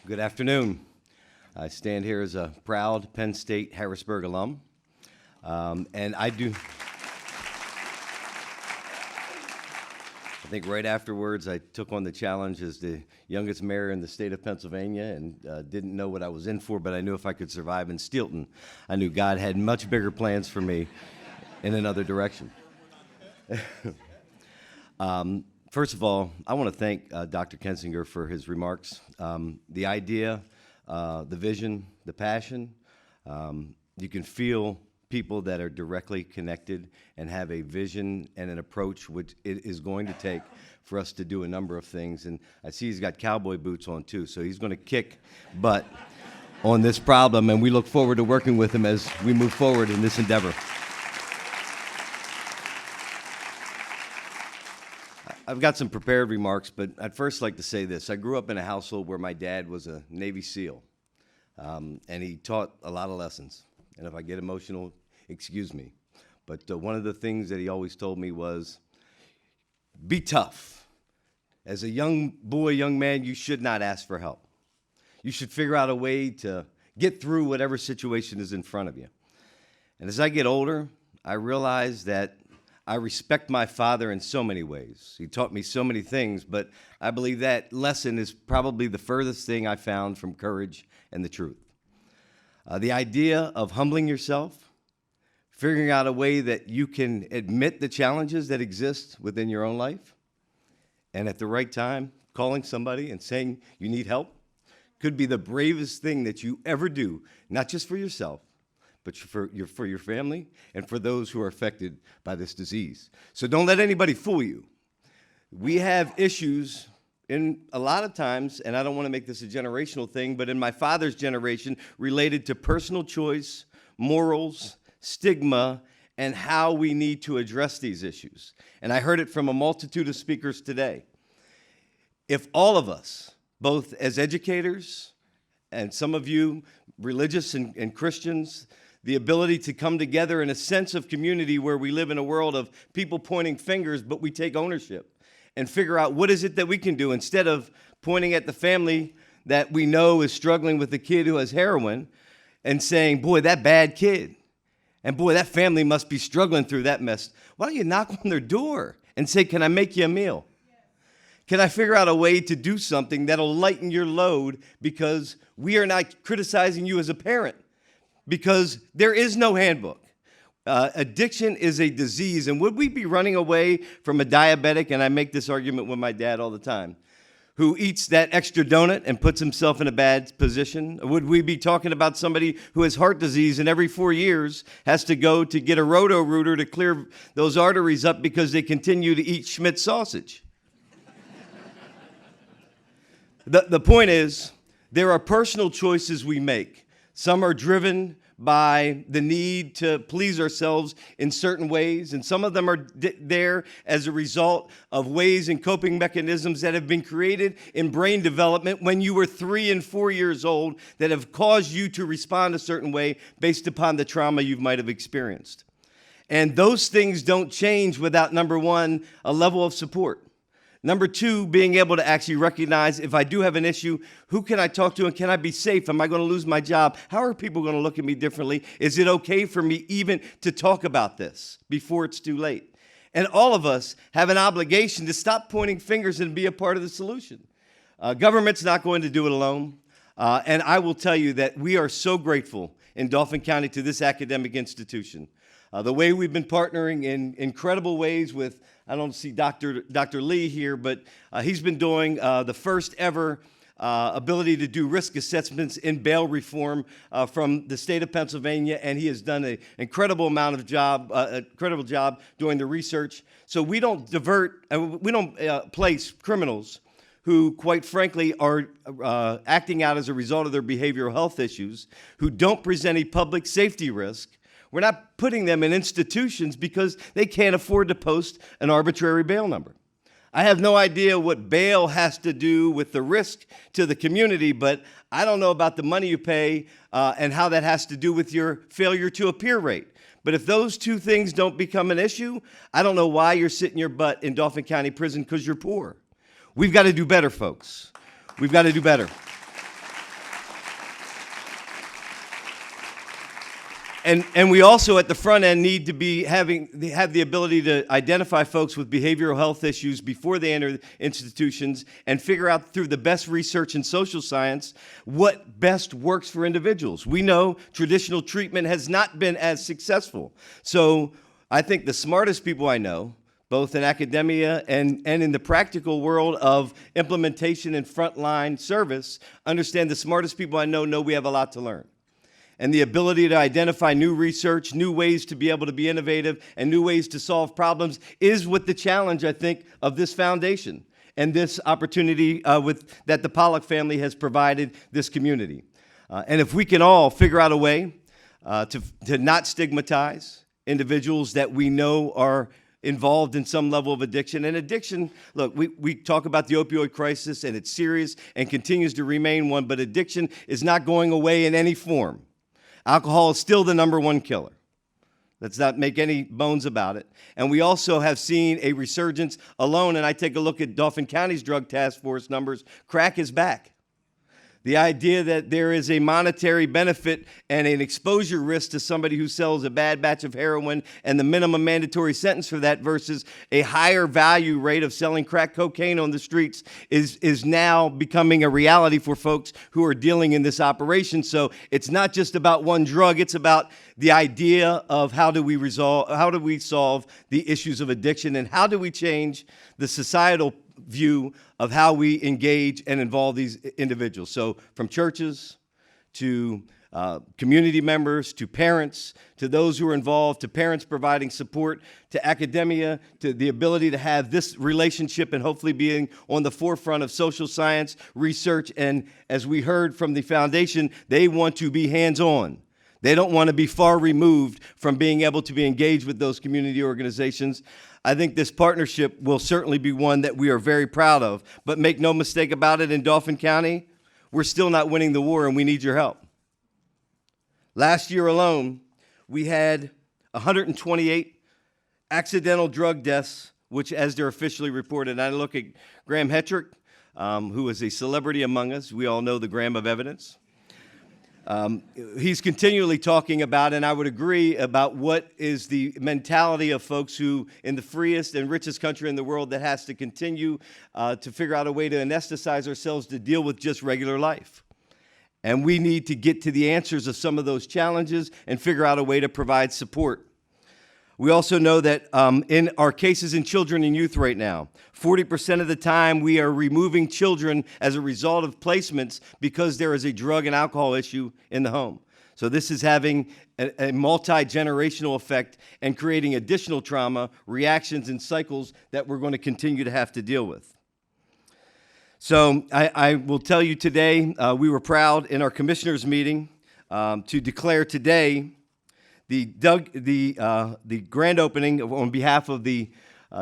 Good afternoon. I stand here as a proud Penn State Harrisburg alum, and I think right afterwards I took on the challenge as the youngest mayor in the state of Pennsylvania and didn't know what I was in for, but I knew if I could survive in Steelton, I knew God had much bigger plans for me in another direction. First of all, I want to thank Dr. Kensinger for his remarks. The idea, the vision, the passion, you can feel people that are directly connected and have a vision and an approach which it is going to take for us to do a number of things. And I see he's got cowboy boots on too, so he's going to kick butt on this problem, and we look forward to working with him as we move forward in this endeavor. I've got some prepared remarks, but I'd first like to say this. I grew up in a household where my dad was a Navy SEAL, and he taught a lot of lessons. And if I get emotional, excuse me. But one of the things that he always told me was, be tough. As a young boy, young man, you should not ask for help. You should figure out a way to get through whatever situation is in front of you. And as I get older, I realize that I respect my father in so many ways. He taught me so many things, but I believe that lesson is probably the furthest thing I found from courage and the truth. The idea of humbling yourself, figuring out a way that you can admit the challenges that exist within your own life, and at the right time, calling somebody and saying you need help could be the bravest thing that you ever do, not just for yourself, but for your family and for those who are affected by this disease. So don't let anybody fool you. We have issues in a lot of times, and I don't want to make this a generational thing, but in my father's generation, related to personal choice, morals, stigma, and how we need to address these issues. And I heard it from a multitude of speakers today. If all of us, both as educators and some of you religious and Christians, the ability to come together in a sense of community where we live in a world of people pointing fingers, but we take ownership and figure out what is it that we can do instead of pointing at the family that we know is struggling with a kid who has heroin and saying, boy, that bad kid, and boy, that family must be struggling through that mess. Why don't you knock on their door and say, can I make you a meal? Can I figure out a way to do something that'll lighten your load, because we are not criticizing you as a parent, because there is no handbook. Addiction is a disease, and would we be running away from a diabetic, and I make this argument with my dad all the time, who eats that extra donut and puts himself in a bad position? Would we be talking about somebody who has heart disease and every 4 years has to go to get a roto-rooter to clear those arteries up because they continue to eat Schmidt sausage? The point is, there are personal choices we make. Some are driven by the need to please ourselves in certain ways, and some of them are there as a result of ways and coping mechanisms that have been created in brain development when you were 3 and 4 years old that have caused you to respond a certain way based upon the trauma you might have experienced. And those things don't change without, number one, a level of support. Number two, being able to actually recognize, if I do have an issue, who can I talk to and can I be safe? Am I going to lose my job? How are people going to look at me differently? Is it okay for me even to talk about this before it's too late? And all of us have an obligation to stop pointing fingers and be a part of the solution. Government's not going to do it alone. And I will tell you that we are so grateful in Dauphin County to this academic institution. The way we've been partnering in incredible ways with, I don't see Dr. Lee here, but he's been doing the first ever ability to do risk assessments in bail reform from the state of Pennsylvania, and he has done an incredible job doing the research. So we don't place criminals who, quite frankly, are acting out as a result of their behavioral health issues, who don't present a public safety risk. We're not putting them in institutions because they can't afford to post an arbitrary bail number. I have no idea what bail has to do with the risk to the community, but I don't know about the money you pay and how that has to do with your failure to appear rate. But if those two things don't become an issue, I don't know why you're sitting your butt in Dauphin County Prison, because you're poor. We've got to do better, folks. We've got to do better. And we also at the front end need to be have the ability to identify folks with behavioral health issues before they enter institutions and figure out through the best research in social science what best works for individuals. We know traditional treatment has not been as successful. So I think the smartest people I know, both in academia and in the practical world of implementation and frontline service, understand the smartest people I know we have a lot to learn. And the ability to identify new research, new ways to be able to be innovative, and new ways to solve problems is what the challenge, I think, of this foundation and this opportunity that the Pollock family has provided this community. And if we can all figure out a way to not stigmatize individuals that we know are involved in some level of addiction. And addiction, look, we talk about the opioid crisis, and it's serious and continues to remain one, but addiction is not going away in any form. Alcohol is still the #1 killer. Let's not make any bones about it. And we also have seen a resurgence alone, and I take a look at Dauphin County's drug task force numbers, crack is back. The idea that there is a monetary benefit and an exposure risk to somebody who sells a bad batch of heroin and the minimum mandatory sentence for that versus a higher value rate of selling crack cocaine on the streets is now becoming a reality for folks who are dealing in this operation. So it's not just about one drug, it's about the idea of how do we solve the issues of addiction, and how do we change the societal view of how we engage and involve these individuals. So from churches to community members, to parents, to those who are involved, to parents providing support, to academia, to the ability to have this relationship and hopefully being on the forefront of social science research. And as we heard from the foundation, they want to be hands-on. They don't want to be far removed from being able to be engaged with those community organizations. I think this partnership will certainly be one that we are very proud of. But make no mistake about it, in Dauphin County, we're still not winning the war, and we need your help. Last year alone, we had 128 accidental drug deaths, which, as they're officially reported, and I look at Graham Hartwick, who is a celebrity among us. We all know the Graham of evidence. He's continually talking about, and I would agree, about what is the mentality of folks who, in the freest and richest country in the world, that has to continue to figure out a way to anesthetize ourselves to deal with just regular life. And we need to get to the answers of some of those challenges and figure out a way to provide support. We also know that in our cases in children and youth right now, 40% of the time we are removing children as a result of placements because there is a drug and alcohol issue in the home. So this is having a multi-generational effect and creating additional trauma, reactions, and cycles that we're going to continue to have to deal with. So I will tell you today, we were proud in our commissioners meeting to declare today the grand opening on behalf of the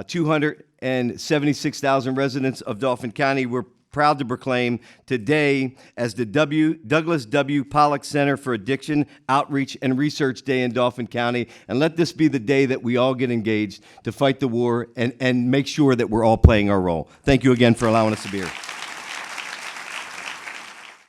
276,000 residents of Dauphin County. We're proud to proclaim today as the Douglas W. Pollock Center for Addiction Outreach and Research Day in Dauphin County. And let this be the day that we all get engaged to fight the war and make sure that we're all playing our role. Thank you again for allowing us to be here.